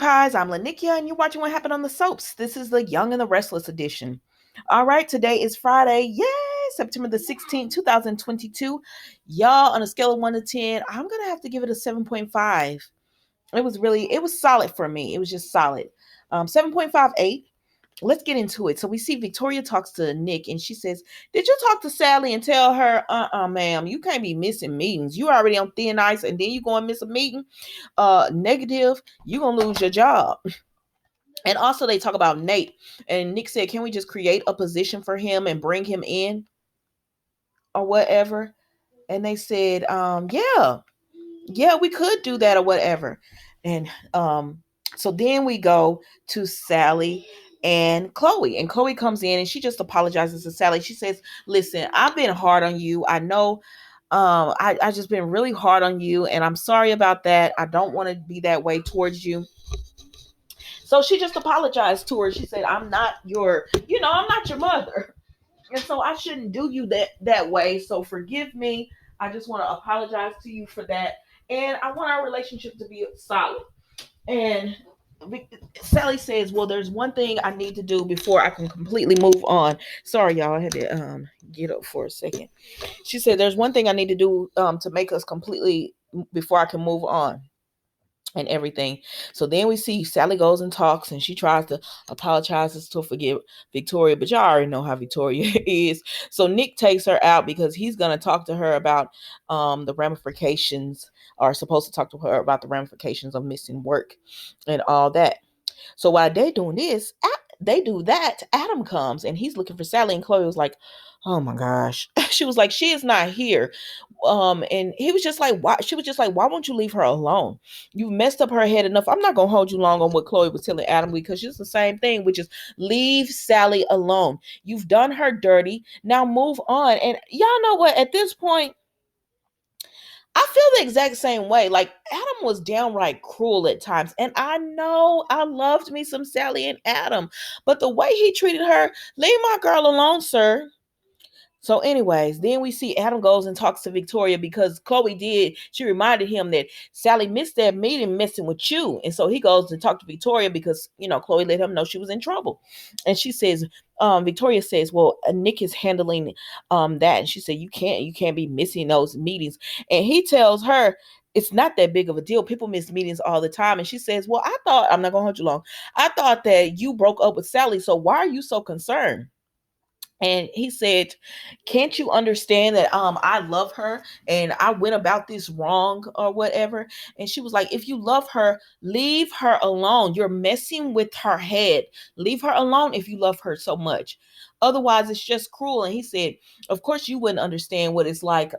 Pies. I'm Lanikia, and you're watching What Happened on the Soaps. This is the Young and the Restless edition. All right, today is Friday. Yay! September the 16th, 2022. Y'all, on a scale of 1 to 10, I'm going to have to give it a 7.5. It was solid for me. It was just solid. 7.58. Let's get into it. So we see Victoria talks to Nick, and she says, "Did you talk to Sally and tell her, ma'am, you can't be missing meetings. You already on thin ice, and then you go and miss a meeting? Negative, you're going to lose your job." And also they talk about Nate, and Nick said, "Can we just create a position for him and bring him in or whatever?" And they said, yeah, we could do that or whatever. And so then we go to Sally and Chloe. And Chloe comes in and she just apologizes to Sally. She says, "Listen, I've been hard on you. I know I just been really hard on you, and I'm sorry about that. I don't want to be that way towards you." So she just apologized to her. She said, I'm not your mother. And so I shouldn't do you that way. So forgive me. I just want to apologize to you for that. And I want our relationship to be solid. And Sally says, "Well, there's one thing I need to do before I can completely move on." Sorry, y'all. I had to get up for a second. She said, "There's one thing I need to do to make us completely before I can move on and everything." So then we see Sally goes and talks, and she tries to apologizes to forgive Victoria, but y'all already know how Victoria is. So Nick takes her out because he's going to talk to her about the ramifications, or supposed to talk to her about the ramifications of missing work and all that. So while they doing this, they do that, Adam comes and he's looking for Sally, and Chloe was like, "Oh my gosh." She was like, "She is not here." And he was just like, "Why?" She was just like, "Why won't you leave her alone? You've messed up her head enough. I'm not gonna hold you long on what Chloe was telling Adam, because it's the same thing, which is leave Sally alone. You've done her dirty. Now move on." And y'all know what? At this point, I feel the exact same way. Like, Adam was downright cruel at times. And I know I loved me some Sally and Adam, but the way he treated her, leave my girl alone, sir. So, anyways, then we see Adam goes and talks to Victoria because she reminded him that Sally missed that meeting messing with you. And so he goes to talk to Victoria because, Chloe let him know she was in trouble. And she says, Victoria says, "Well, Nick is handling that." And she said, you can't be missing those meetings." And he tells her, it's not that big of a deal. People miss meetings all the time. And she says, "Well, I'm not going to hold you long. I thought that you broke up with Sally. So why are you so concerned?" And he said, "Can't you understand that I love her and I went about this wrong or whatever?" And she was like, "If you love her, leave her alone. You're messing with her head. Leave her alone if you love her so much. Otherwise, it's just cruel." And he said, "Of course you wouldn't understand what it's like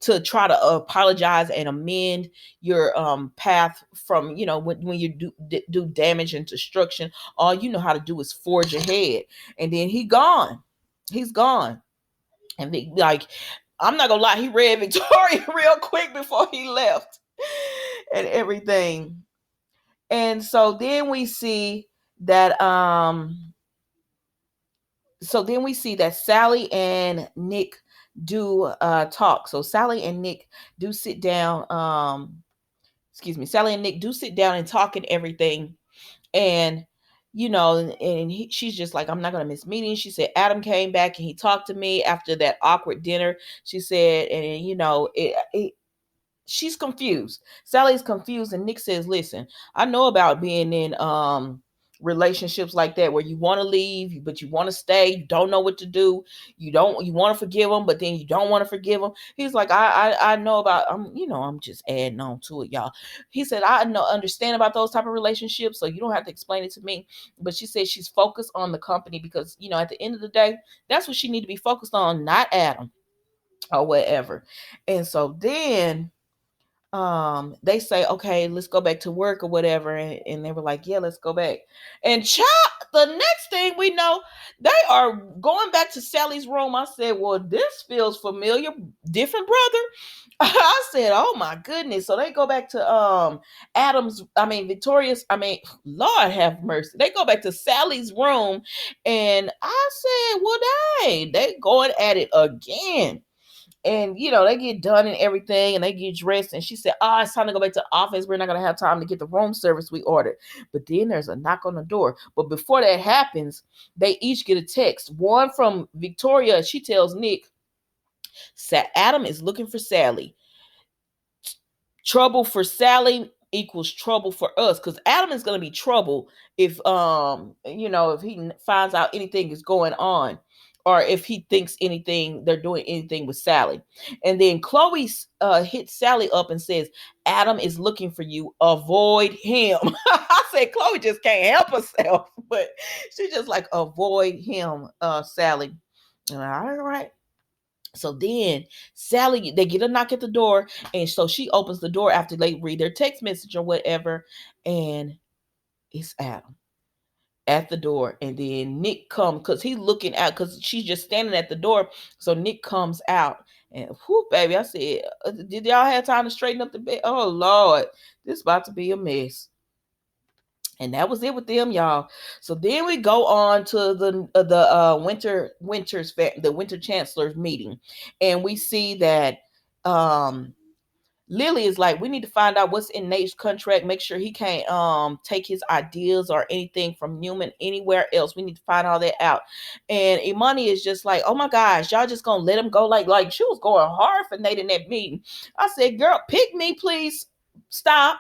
to try to apologize and amend your path from, when you do damage and destruction. All you know how to do is forge ahead." And then he's gone. And I'm not gonna lie, he read Victoria real quick before he left and everything. And so then we see that Sally and Nick do talk. So Sally and Nick do sit down. Sally and Nick do sit down and talk and everything. And she's just like, "I'm not gonna miss meetings." She said, "Adam came back and he talked to me after that awkward dinner." She said, and she's confused. Sally's confused, and Nick says, "Listen, I know about being in relationships like that where you want to leave but you want to stay. You don't know what to do. You want to forgive them, but then you don't want to forgive them." He's like, I know about, I'm just adding on to it, y'all. He said, "I know understand about those type of relationships, so you don't have to explain it to me." But she said she's focused on the company because, at the end of the day, that's what she need to be focused on, not Adam or whatever. And so then they say, "Okay, let's go back to work or whatever." And they were like, "Yeah, let's go back." And the next thing we know, they are going back to Sally's room. I said, "Well, this feels familiar. Different brother." I said, "Oh my goodness." So they go back to Victoria's, Lord have mercy. They go back to Sally's room, and I said, "Well, dang, they going at it again." And they get done and everything, and they get dressed, and she said, "Oh, it's time to go back to the office. We're not gonna have time to get the room service we ordered." But then there's a knock on the door. But before that happens, they each get a text. One from Victoria. She tells Nick, Adam is looking for Sally. Trouble for Sally equals trouble for us, because Adam is going to be trouble if if he finds out anything is going on, or if he thinks they're doing anything with Sally. And then Chloe hits Sally up and says, Adam is looking for you, avoid him. I said Chloe just can't help herself, but she just like, avoid him, Sally. All right. So then Sally, they get a knock at the door, and so she opens the door after they read their text message or whatever, and it's Adam at the door. And then Nick comes, because he's looking out, because she's just standing at the door. So Nick comes out, and whoo, baby, I said, did y'all have time to straighten up the bed? Oh Lord, this is about to be a mess. And that was it with them, y'all. So then we go on to the winter chancellor's meeting, and we see that Lily is like, we need to find out what's in Nate's contract. Make sure he can't take his ideas or anything from Newman anywhere else. We need to find all that out. And Imani is just like, oh my gosh, y'all just gonna let him go? Like she was going hard for Nate in that meeting. I said, girl, pick me, please. Stop.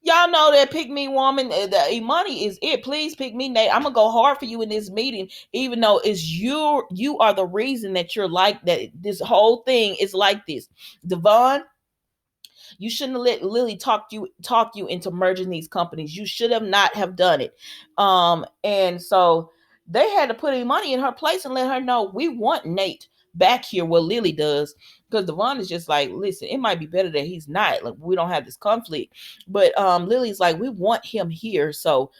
Y'all know that pick me woman, the Imani is it. Please pick me, Nate. I'm gonna go hard for you in this meeting, even though it's you are the reason that you're like that. This whole thing is like this. Devon, you shouldn't have let Lily talk you into merging these companies. You should have not have done it. And so they had to put Imani in her place and let her know, we want Nate back here where Lily does. Because Devon is just like, listen, it might be better that he's not. Like, we don't have this conflict. But Lily's like, we want him here. So,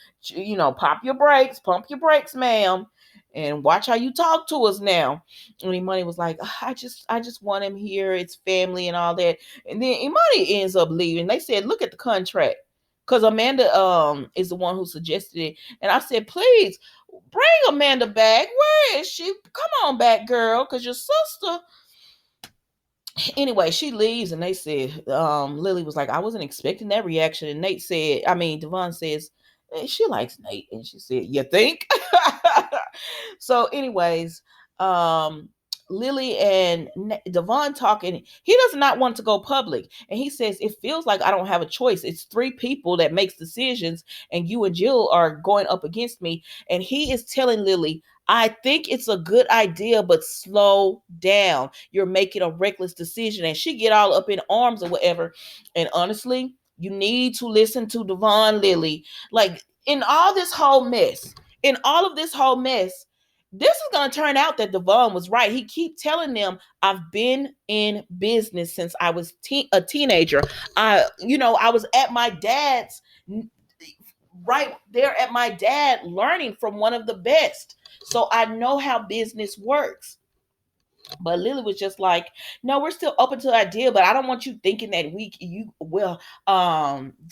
pump your brakes, ma'am, and watch how you talk to us now. And Imani was like, I just want him here. It's family and all that. And then Imani ends up leaving. They said, look at the contract. Because Amanda is the one who suggested it. And I said, please bring Amanda back. Where is she? Come on back, girl. Because your sister. Anyway, she leaves, and they said, Lily was like, I wasn't expecting that reaction. And Devon says, she likes Nate. And she said, you think? So anyways, Lily and Devon talking. He does not want to go public, and he says, it feels like I don't have a choice. It's three people that makes decisions, and you and Jill are going up against me. And he is telling Lily, I think it's a good idea, but slow down. You're making a reckless decision. And she get all up in arms or whatever. And honestly, you need to listen to Devon, Lily. Like, in all of this whole mess, this is going to turn out that Devon was right. He keep telling them, I've been in business since I was a teenager. I was at my dad's, right there at my dad, learning from one of the best. So I know how business works. But Lily was just like, no, we're still open to the idea, but I don't want you thinking that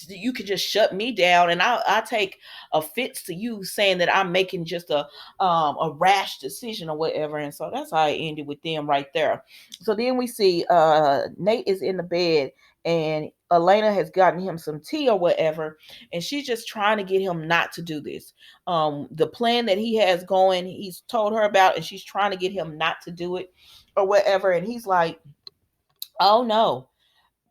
you could just shut me down, and I take offense to you saying that I'm making just a rash decision or whatever. And so that's how it ended with them right there. So then we see Nate is in the bed, and Elena has gotten him some tea or whatever, and she's just trying to get him not to do this. The plan that he has going, he's told her about, and she's trying to get him not to do it or whatever. And he's like, oh no,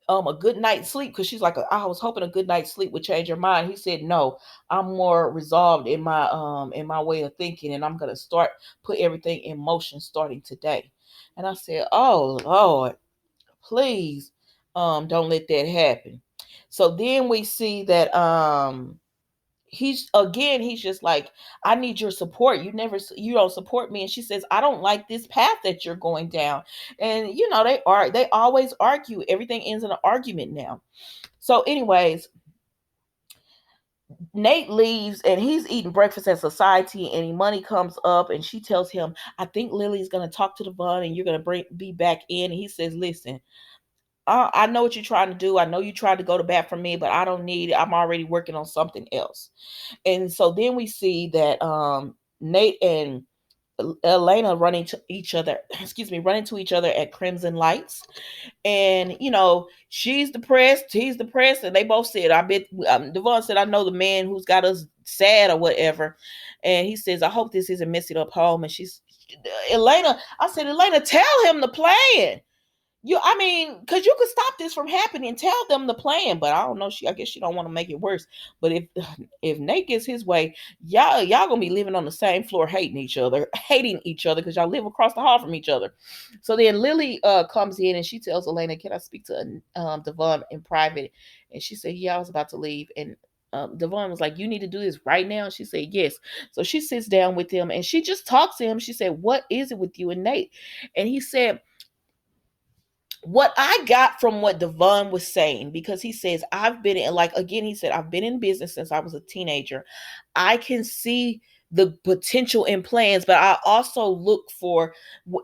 a good night's sleep, because she's like, I was hoping a good night's sleep would change your mind. He said, no, I'm more resolved in my way of thinking, and I'm gonna put everything in motion starting today. And I said, oh Lord, please don't let that happen. So then we see that he's just like, I need your support. You don't support me. And she says, I don't like this path that you're going down. And they always argue. Everything ends in an argument now. So anyways, Nate leaves, and he's eating breakfast at society, and Money comes up, and she tells him, I think Lily's going to talk to Devon, and you're going to be back in. And he says, listen, I know what you're trying to do. I know you tried to go to bat for me, but I don't need it. I'm already working on something else. And so then we see that Nate and Elena running to each other, running to each other at Crimson Lights. And she's depressed, he's depressed, and they both said, I bet, Devon said, I know the man who's got us sad or whatever. And he says, I hope this isn't messing up home. And Elena, I said, Elena, tell him the plan. I mean, because you could stop this from happening. Tell them the plan, but I don't know. I guess she don't want to make it worse. But if Nate gets his way, y'all gonna be living on the same floor, hating each other, because y'all live across the hall from each other. So then Lily comes in and she tells Elena, "Can I speak to Devon in private?" And she said, "Yeah, I was about to leave." And Devon was like, "You need to do this right now." And she said, "Yes." So she sits down with him and she just talks to him. She said, "What is it with you and Nate?" And he said, what I got from what Devon was saying, because he says, I've been in, like, again, he said, I've been in business since I was a teenager. I can see the potential in plans, but I also look for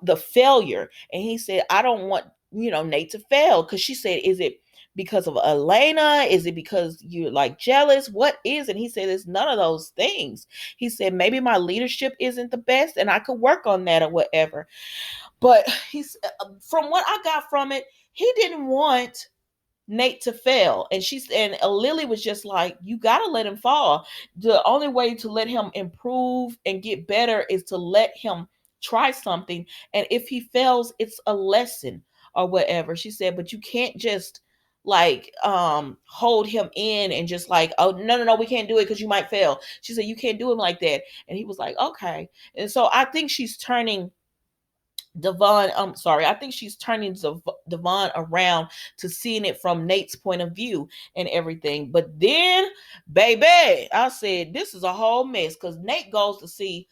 the failure. And he said, I don't want, Nate to fail. Because she said, is it because of Elena? Is it because you're like jealous? What is it? And he said, it's none of those things. He said, maybe my leadership isn't the best and I could work on that or whatever. But from what I got from it, he didn't want Nate to fail. And Lily was just like, you gotta let him fall. The only way to let him improve and get better is to let him try something. And if he fails, it's a lesson or whatever. She said, but you can't just like hold him in and just like, oh no, we can't do it because you might fail. She said, you can't do him like that. And he was like, okay. And so I think she's turning Devon, I'm sorry, I think she's turning Devon around to seeing it from Nate's point of view and everything. But then, baby, I said, this is a whole mess because Nate goes to see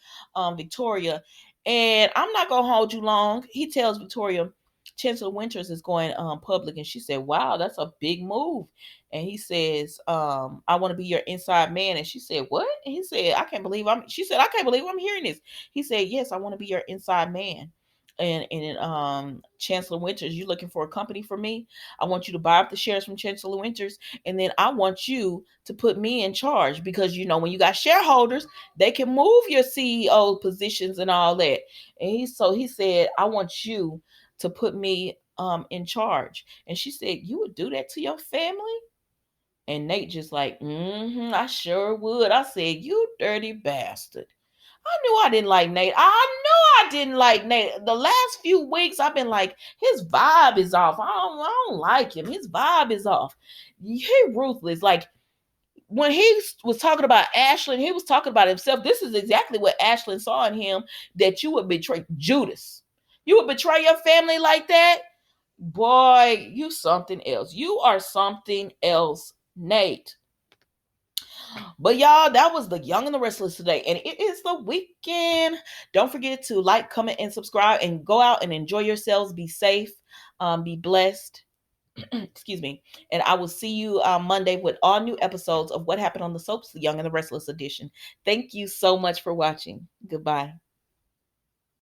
Victoria, and I'm not going to hold you long. He tells Victoria, Chancellor Winters is going public, and she said, wow, that's a big move. And he says, I want to be your inside man. And she said, what? And he said, she said, I can't believe I'm hearing this. He said, yes, I want to be your inside man. And Chancellor Winters, you looking for a company for me? I want you to buy up the shares from Chancellor Winters, and then I want you to put me in charge because when you got shareholders, they can move your CEO positions and all that. And he said, I want you to put me in charge. And she said, you would do that to your family? And Nate just like, I sure would. I said, you dirty bastard. I knew I didn't like Nate. I knew I didn't like Nate. The last few weeks, I've been like, his vibe is off. I don't like him. His vibe is off. He ruthless. Like, when he was talking about Ashlyn, he was talking about himself. This is exactly what Ashlyn saw in him, that you would betray Judas. You would betray your family like that? Boy, you something else. You are something else, Nate. But y'all, that was the Young and the Restless today, and it is the weekend. Don't forget to like, comment, and subscribe, and go out and enjoy yourselves. Be safe, be blessed. Excuse me. And I will see you Monday with all new episodes of What Happened on the Soaps, the Young and the Restless edition. Thank you so much for watching. Goodbye.